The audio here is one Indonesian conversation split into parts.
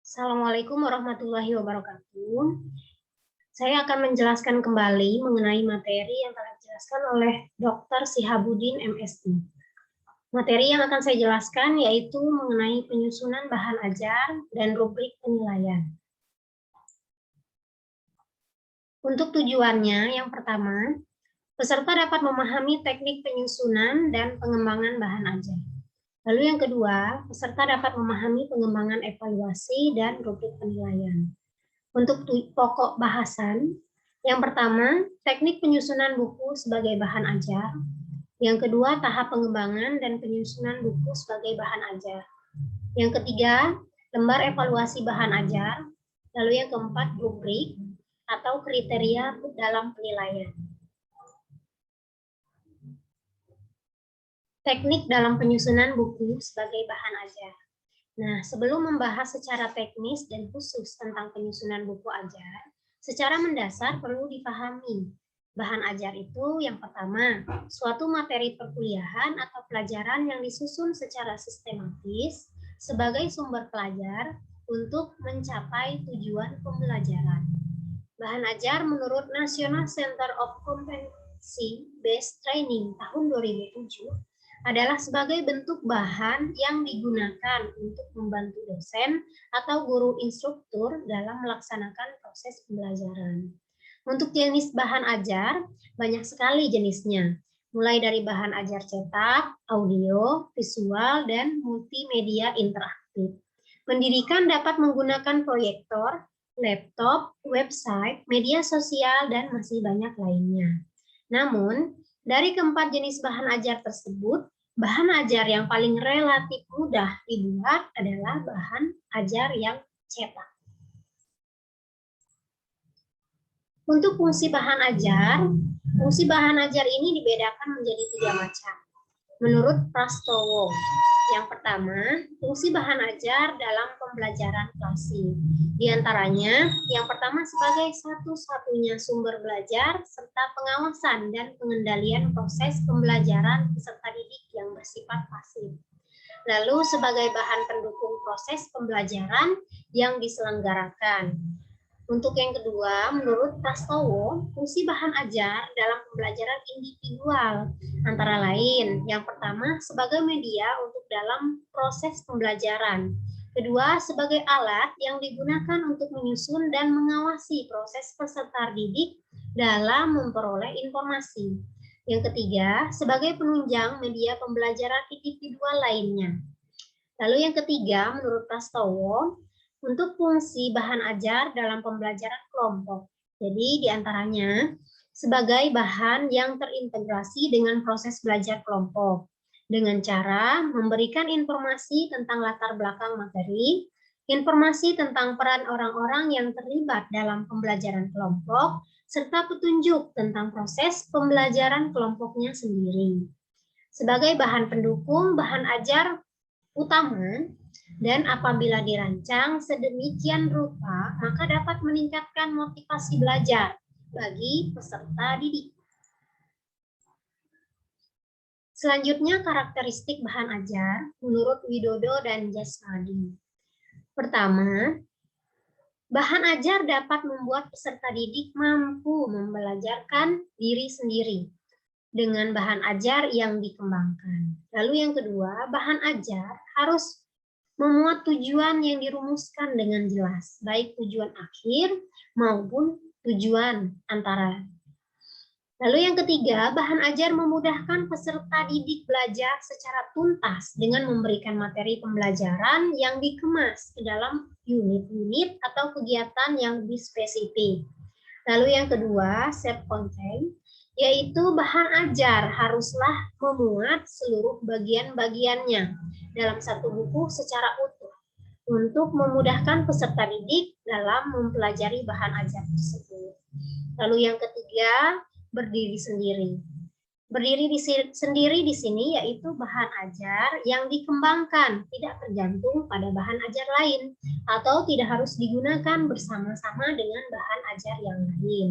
Assalamualaikum warahmatullahi wabarakatuh. Saya akan menjelaskan kembali mengenai materi yang telah dijelaskan oleh Dr. Sihabuddin MSI. Materi yang akan saya jelaskan yaitu mengenai penyusunan bahan ajar dan rubrik penilaian. Untuk tujuannya, yang pertama, peserta dapat memahami teknik penyusunan dan pengembangan bahan ajar. Lalu yang kedua, peserta dapat memahami pengembangan evaluasi dan rubrik penilaian. Untuk pokok bahasan, yang pertama, teknik penyusunan buku sebagai bahan ajar. Yang kedua, tahap pengembangan dan penyusunan buku sebagai bahan ajar. Yang ketiga, lembar evaluasi bahan ajar. Lalu yang keempat, rubrik atau kriteria dalam penilaian. Teknik dalam penyusunan buku sebagai bahan ajar. Nah, sebelum membahas secara teknis dan khusus tentang penyusunan buku ajar, secara mendasar perlu dipahami. Bahan ajar itu yang pertama, suatu materi perkuliahan atau pelajaran yang disusun secara sistematis sebagai sumber pelajar untuk mencapai tujuan pembelajaran. Bahan ajar menurut National Center of Competency Based Training tahun 2007 adalah sebagai bentuk bahan yang digunakan untuk membantu dosen atau guru instruktur dalam melaksanakan proses pembelajaran. Untuk jenis bahan ajar, banyak sekali jenisnya, mulai dari bahan ajar cetak, audio, visual, dan multimedia interaktif. Pendidikan dapat menggunakan proyektor, laptop, website, media sosial, dan masih banyak lainnya. Namun, dari keempat jenis bahan ajar tersebut, bahan ajar yang paling relatif mudah dibuat adalah bahan ajar yang cetak. Untuk fungsi bahan ajar ini dibedakan menjadi 3 macam. Menurut Prastowo, yang pertama, fungsi bahan ajar dalam pembelajaran klasik. Di antaranya, yang pertama sebagai satu-satunya sumber belajar serta pengawasan dan pengendalian proses pembelajaran peserta didik yang bersifat pasif. Lalu sebagai bahan pendukung proses pembelajaran yang diselenggarakan. Untuk yang kedua, menurut Prastowo, fungsi bahan ajar dalam pembelajaran individual, antara lain, yang pertama sebagai media untuk dalam proses pembelajaran, kedua sebagai alat yang digunakan untuk menyusun dan mengawasi proses peserta didik dalam memperoleh informasi, yang ketiga sebagai penunjang media pembelajaran individual lainnya. Lalu yang ketiga, menurut Prastowo, untuk fungsi bahan ajar dalam pembelajaran kelompok. Jadi diantaranya sebagai bahan yang terintegrasi dengan proses belajar kelompok dengan cara memberikan informasi tentang latar belakang materi, informasi tentang peran orang-orang yang terlibat dalam pembelajaran kelompok, serta petunjuk tentang proses pembelajaran kelompoknya sendiri. Sebagai bahan pendukung, bahan ajar utama dan apabila dirancang sedemikian rupa, maka dapat meningkatkan motivasi belajar bagi peserta didik. Selanjutnya, karakteristik bahan ajar menurut Widodo dan Jasmadi. Pertama, bahan ajar dapat membuat peserta didik mampu membelajarkan diri sendiri dengan bahan ajar yang dikembangkan. Lalu yang kedua, bahan ajar harus memuat tujuan yang dirumuskan dengan jelas, baik tujuan akhir maupun tujuan antara. Lalu yang ketiga, bahan ajar memudahkan peserta didik belajar secara tuntas dengan memberikan materi pembelajaran yang dikemas ke dalam unit-unit atau kegiatan yang lebih spesifik. Lalu yang kedua, set content, yaitu bahan ajar haruslah memuat seluruh bagian-bagiannya dalam satu buku secara utuh untuk memudahkan peserta didik dalam mempelajari bahan ajar tersebut. Lalu yang ketiga, berdiri sendiri. Berdiri sendiri di sini yaitu bahan ajar yang dikembangkan, tidak tergantung pada bahan ajar lain atau tidak harus digunakan bersama-sama dengan bahan ajar yang lain.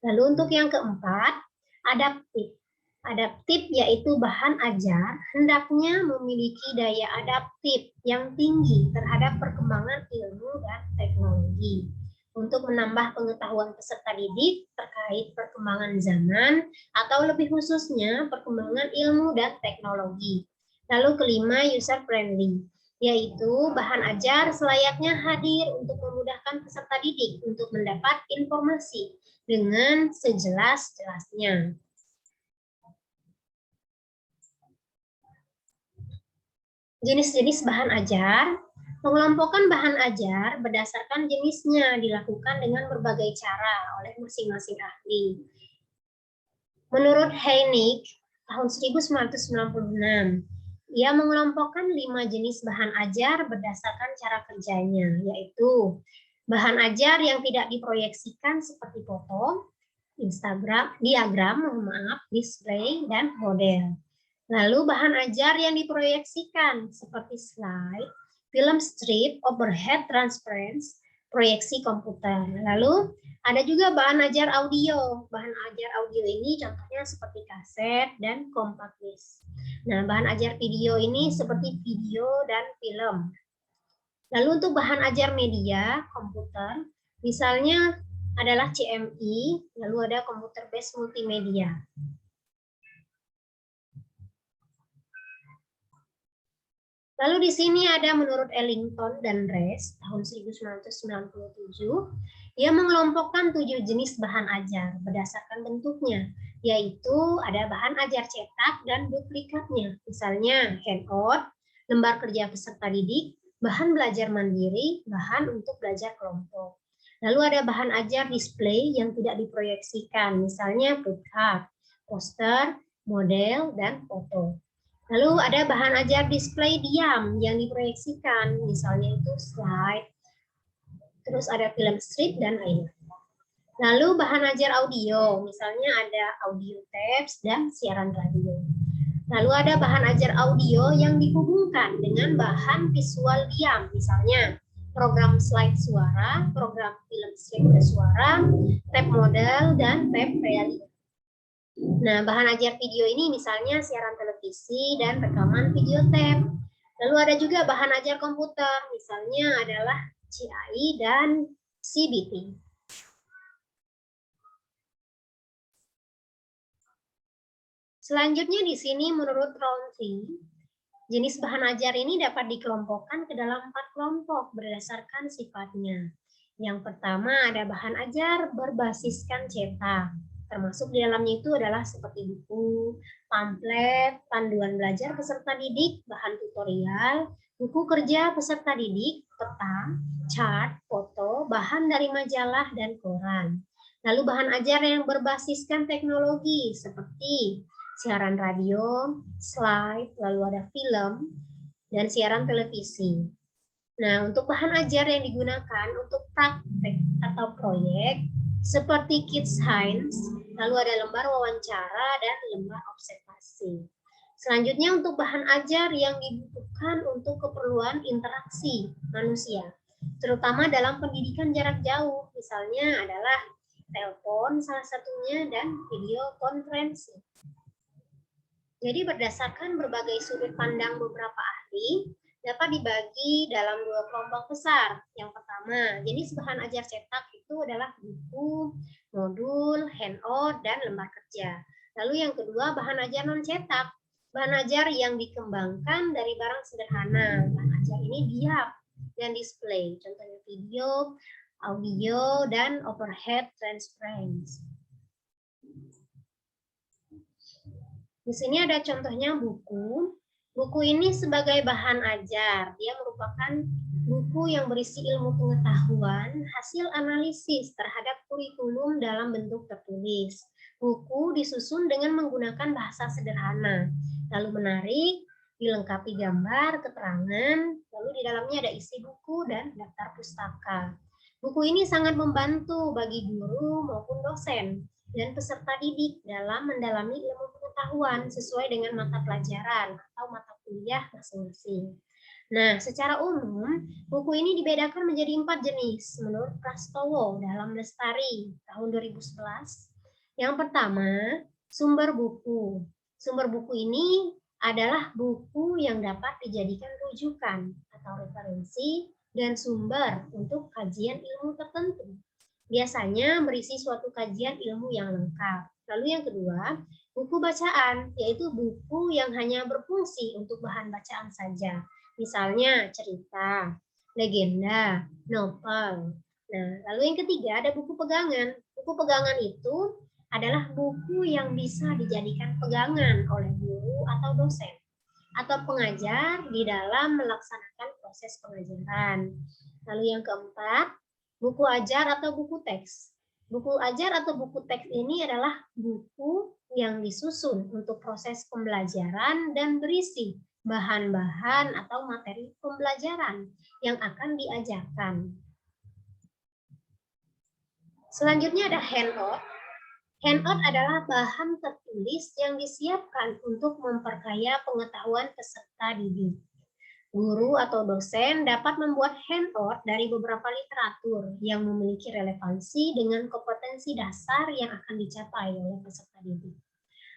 Lalu untuk yang keempat, adaptif. Adaptif yaitu bahan ajar hendaknya memiliki daya adaptif yang tinggi terhadap perkembangan ilmu dan teknologi untuk menambah pengetahuan peserta didik terkait perkembangan zaman atau lebih khususnya perkembangan ilmu dan teknologi. Lalu kelima, user friendly, yaitu bahan ajar selayaknya hadir untuk memudahkan peserta didik untuk mendapat informasi dengan sejelas-jelasnya. Jenis-jenis bahan ajar. Pengelompokan bahan ajar berdasarkan jenisnya dilakukan dengan berbagai cara oleh masing-masing ahli. Menurut Heinig, tahun 1996, ia mengelompokkan 5 jenis bahan ajar berdasarkan cara kerjanya, yaitu bahan ajar yang tidak diproyeksikan seperti foto, Instagram, diagram, display, dan model. Lalu bahan ajar yang diproyeksikan seperti slide, film strip, overhead transparency, proyeksi komputer. Lalu ada juga bahan ajar audio. Bahan ajar audio ini contohnya seperti kaset dan compact disc. Nah, bahan ajar video ini seperti video dan film. Lalu untuk bahan ajar media komputer, misalnya adalah CMI, lalu ada computer based multimedia. Lalu di sini ada menurut Ellington dan Rest tahun 1997, ia mengelompokkan 7 jenis bahan ajar berdasarkan bentuknya, yaitu ada bahan ajar cetak dan duplikatnya, misalnya handout, lembar kerja peserta didik, bahan belajar mandiri, bahan untuk belajar kelompok. Lalu ada bahan ajar display yang tidak diproyeksikan, misalnya flipchart, poster, model, dan foto. Lalu ada bahan ajar display diam yang diproyeksikan, misalnya itu slide, terus ada film strip, dan lain-lain. Lalu bahan ajar audio, misalnya ada audio tapes dan siaran radio. Lalu ada bahan ajar audio yang dihubungkan dengan bahan visual diam, misalnya program slide suara, program film strip bersuara, tape model, dan tape reality. Nah, bahan ajar video ini misalnya siaran televisi dan rekaman video tape. Lalu ada juga bahan ajar komputer, misalnya adalah CAI dan CBT. Selanjutnya di sini menurut Rountree, jenis bahan ajar ini dapat dikelompokkan ke dalam 4 kelompok berdasarkan sifatnya. Yang pertama ada bahan ajar berbasiskan cetak. Termasuk di dalamnya itu adalah seperti buku, pamflet, panduan belajar peserta didik, bahan tutorial, buku kerja peserta didik, peta, chart, foto, bahan dari majalah, dan koran. Lalu bahan ajar yang berbasiskan teknologi seperti siaran radio, slide, lalu ada film, dan siaran televisi. Nah, untuk bahan ajar yang digunakan untuk praktek atau proyek, seperti Kids Science, lalu ada lembar wawancara dan lembar observasi. Selanjutnya untuk bahan ajar yang dibutuhkan untuk keperluan interaksi manusia, terutama dalam pendidikan jarak jauh, misalnya adalah telepon salah satunya dan video konferensi. Jadi berdasarkan berbagai sudut pandang beberapa ahli, dapat dibagi dalam 2 kelompok besar. Yang pertama, jenis bahan ajar cetak itu adalah buku, modul, handout, dan lembar kerja. Lalu yang kedua, bahan ajar non-cetak. Bahan ajar yang dikembangkan dari barang sederhana. Bahan ajar ini diam dan display. Contohnya video, audio, dan overhead transparency. Di sini ada contohnya buku. Buku ini sebagai bahan ajar, dia merupakan buku yang berisi ilmu pengetahuan, hasil analisis terhadap kurikulum dalam bentuk tertulis. Buku disusun dengan menggunakan bahasa sederhana, lalu menarik, dilengkapi gambar, keterangan, lalu di dalamnya ada isi buku dan daftar pustaka. Buku ini sangat membantu bagi guru maupun dosen dan peserta didik dalam mendalami ilmu pengetahuan sesuai dengan mata pelajaran atau mata kuliah masing-masing. Nah, secara umum, buku ini dibedakan menjadi 4 jenis menurut Prastowo dalam Lestari tahun 2011. Yang pertama, sumber buku. Sumber buku ini adalah buku yang dapat dijadikan rujukan atau referensi dan sumber untuk kajian ilmu tertentu. Biasanya berisi suatu kajian ilmu yang lengkap. Lalu yang kedua, buku bacaan, yaitu buku yang hanya berfungsi untuk bahan bacaan saja. Misalnya cerita, legenda, novel. Nah, lalu yang ketiga ada buku pegangan. Buku pegangan itu adalah buku yang bisa dijadikan pegangan oleh guru atau dosen atau pengajar di dalam melaksanakan proses pengajaran. Lalu yang keempat, buku ajar atau buku teks. Buku ajar atau buku teks ini adalah buku yang disusun untuk proses pembelajaran dan berisi bahan-bahan atau materi pembelajaran yang akan diajarkan. Selanjutnya ada handout. Handout adalah bahan tertulis yang disiapkan untuk memperkaya pengetahuan peserta didik. Guru atau dosen dapat membuat handout dari beberapa literatur yang memiliki relevansi dengan kompetensi dasar yang akan dicapai oleh peserta didik.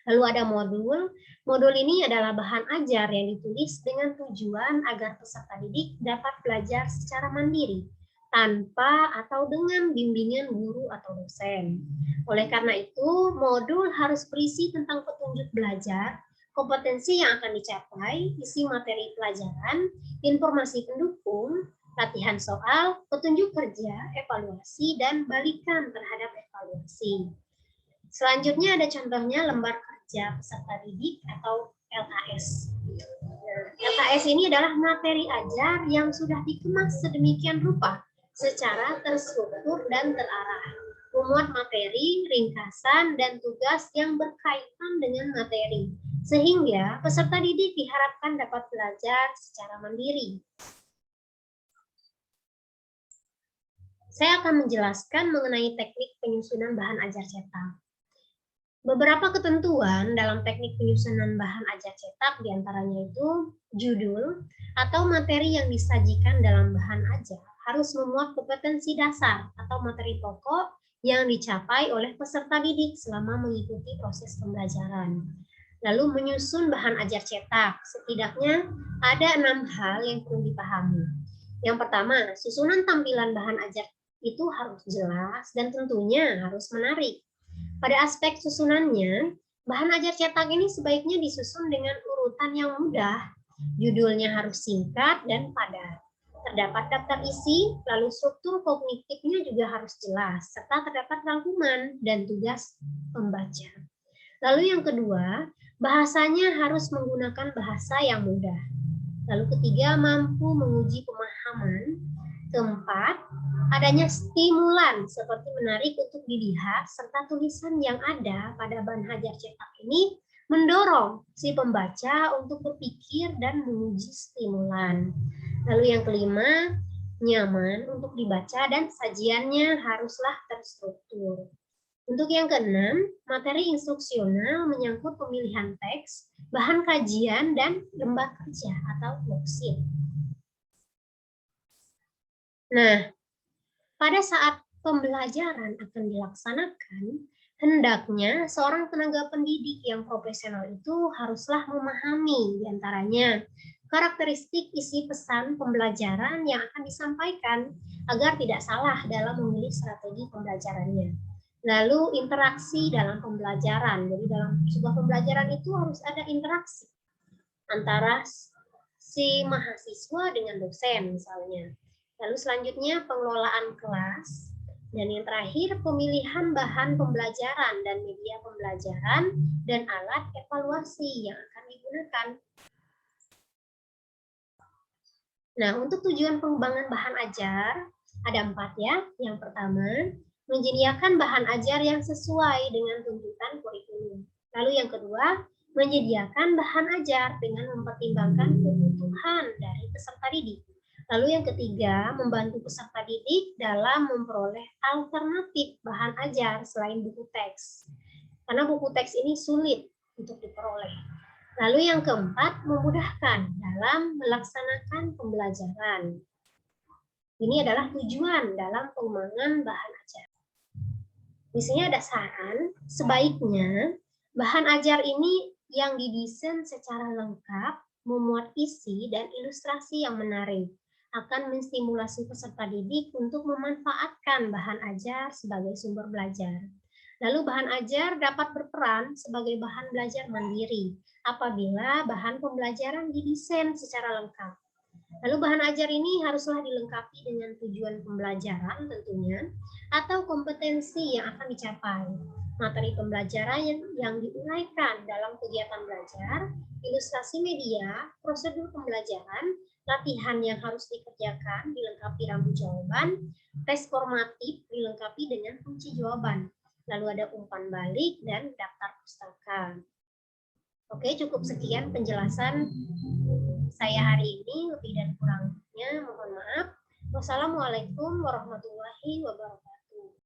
Lalu ada modul. Modul ini adalah bahan ajar yang ditulis dengan tujuan agar peserta didik dapat belajar secara mandiri, tanpa atau dengan bimbingan guru atau dosen. Oleh karena itu, modul harus berisi tentang petunjuk belajar, kompetensi yang akan dicapai, isi materi pelajaran, informasi pendukung, latihan soal, petunjuk kerja, evaluasi, dan balikan terhadap evaluasi. Selanjutnya ada contohnya lembar kerja peserta didik atau LKS. Nah, LKS ini adalah materi ajar yang sudah dikemas sedemikian rupa secara terstruktur dan terarah, memuat materi, ringkasan, dan tugas yang berkaitan dengan materi, sehingga peserta didik diharapkan dapat belajar secara mandiri. Saya akan menjelaskan mengenai teknik penyusunan bahan ajar cetak. Beberapa ketentuan dalam teknik penyusunan bahan ajar cetak diantaranya itu judul atau materi yang disajikan dalam bahan ajar harus memuat kompetensi dasar atau materi pokok yang dicapai oleh peserta didik selama mengikuti proses pembelajaran. Lalu menyusun bahan ajar cetak, setidaknya ada 6 hal yang perlu dipahami. Yang pertama, susunan tampilan bahan ajar itu harus jelas dan tentunya harus menarik. Pada aspek susunannya, bahan ajar cetak ini sebaiknya disusun dengan urutan yang mudah. Judulnya harus singkat dan padat. Terdapat daftar isi, lalu struktur kognitifnya juga harus jelas, serta terdapat rangkuman dan tugas pembaca. Lalu yang kedua, bahasanya harus menggunakan bahasa yang mudah. Lalu ketiga, mampu menguji pemahaman. Keempat, adanya stimulan seperti menarik untuk dilihat serta tulisan yang ada pada bahan ajar cetak ini mendorong si pembaca untuk berpikir dan menguji stimulan. Lalu yang kelima, nyaman untuk dibaca dan sajiannya haruslah terstruktur. Untuk yang keenam, materi instruksional menyangkut pemilihan teks, bahan kajian, dan lembar kerja atau worksheet. Nah, pada saat pembelajaran akan dilaksanakan, hendaknya seorang tenaga pendidik yang profesional itu haruslah memahami diantaranya karakteristik isi pesan pembelajaran yang akan disampaikan agar tidak salah dalam memilih strategi pembelajarannya. Lalu interaksi dalam pembelajaran, jadi dalam sebuah pembelajaran itu harus ada interaksi antara si mahasiswa dengan dosen misalnya. Lalu selanjutnya pengelolaan kelas, dan yang terakhir pemilihan bahan pembelajaran dan media pembelajaran dan alat evaluasi yang akan digunakan. Nah, untuk tujuan pengembangan bahan ajar ada 4 ya. Yang pertama, menyediakan bahan ajar yang sesuai dengan tuntutan kurikulum. Lalu yang kedua, menyediakan bahan ajar dengan mempertimbangkan kebutuhan dari peserta didik. Lalu yang ketiga, membantu peserta didik dalam memperoleh alternatif bahan ajar selain buku teks. Karena buku teks ini sulit untuk diperoleh. Lalu yang keempat, memudahkan dalam melaksanakan pembelajaran. Ini adalah tujuan dalam pengembangan bahan ajar. Di sini ada saran, sebaiknya bahan ajar ini yang didesain secara lengkap, memuat isi dan ilustrasi yang menarik, akan menstimulasi peserta didik untuk memanfaatkan bahan ajar sebagai sumber belajar. Lalu bahan ajar dapat berperan sebagai bahan belajar mandiri apabila bahan pembelajaran didesain secara lengkap. Lalu bahan ajar ini haruslah dilengkapi dengan tujuan pembelajaran tentunya atau kompetensi yang akan dicapai. Materi pembelajaran yang diuraikan dalam kegiatan belajar, ilustrasi media, prosedur pembelajaran, latihan yang harus dikerjakan dilengkapi rambu jawaban, tes formatif dilengkapi dengan kunci jawaban. Lalu ada umpan balik dan daftar pustaka. Oke, cukup sekian penjelasan saya hari ini. Lebih dan kurangnya mohon maaf. Wassalamualaikum warahmatullahi wabarakatuh.